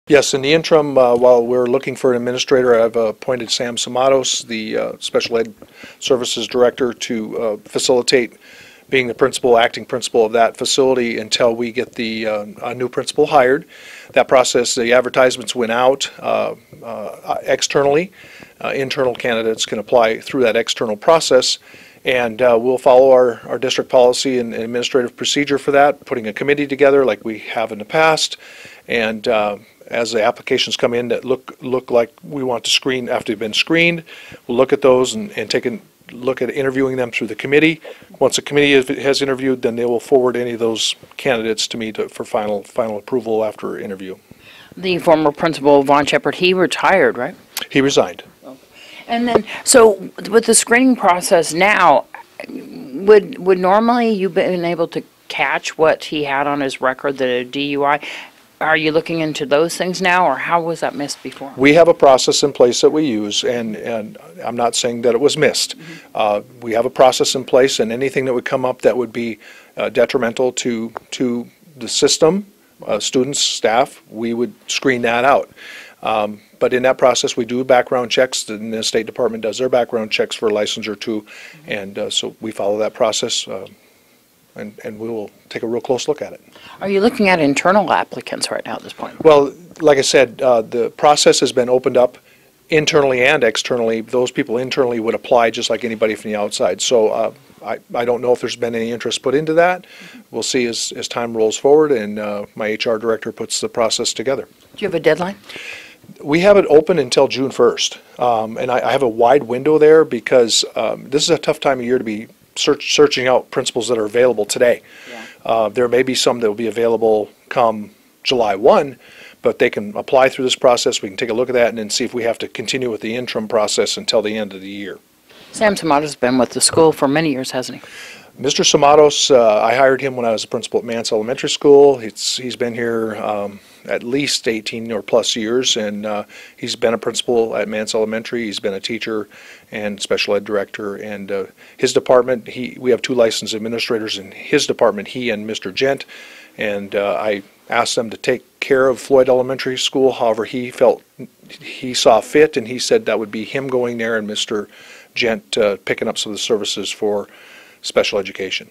Yes, in the interim, while we're looking for an administrator, I've appointed Sam Samados, the Special Ed Services Director, to facilitate being the acting principal of that facility until we get the a new principal hired. That process, the advertisements went out externally. Internal candidates can apply through that external process, and we'll follow our district policy and administrative procedure for that, putting a committee together like we have in the past, and as the applications come in that look like we want to screen after they've been screened, we'll look at those and take a look at interviewing them through the committee. Once the committee has interviewed, then they will forward any of those candidates to me for final approval after interview. The former principal, Von Sheppard, he retired, right? He resigned. And then, so with the screening process now, would normally you been able to catch what he had on his record, the DUI? Are you looking into those things now, or how was that missed before? We have a process in place that we use, and I'm not saying that it was missed. Mm-hmm. We have a process in place, and anything that would come up that would be detrimental to the system, students, staff, we would screen that out. But in that process, we do background checks, and the State Department does their background checks for a licensure too, and so we follow that process. And we will take a real close look at it. Are you looking at internal applicants right now at this point? Well, like I said, the process has been opened up internally and externally. Those people internally would apply just like anybody from the outside. So I don't know if there's been any interest put into that. We'll see as time rolls forward and my HR director puts the process together. Do you have a deadline? We have it open until June 1st. And I have a wide window there because this is a tough time of year to be searching out principals that are available today. Yeah. There may be some that will be available come July 1, but they can apply through this process. We can take a look at that and then see if we have to continue with the interim process until the end of the year. Sam Samados has been with the school for many years, hasn't he? Mr. Samados, I hired him when I was a principal at Nye Elementary School. He's been here at least 18 or plus years, and he's been a principal at Nye Elementary. He's been a teacher and special ed director, and his department, we have two licensed administrators in his department, he and Mr. Gent, and I asked them to take care of Floyd Elementary School. However, he felt he saw fit, and he said that would be him going there and Mr. Gent picking up some of the services for special education.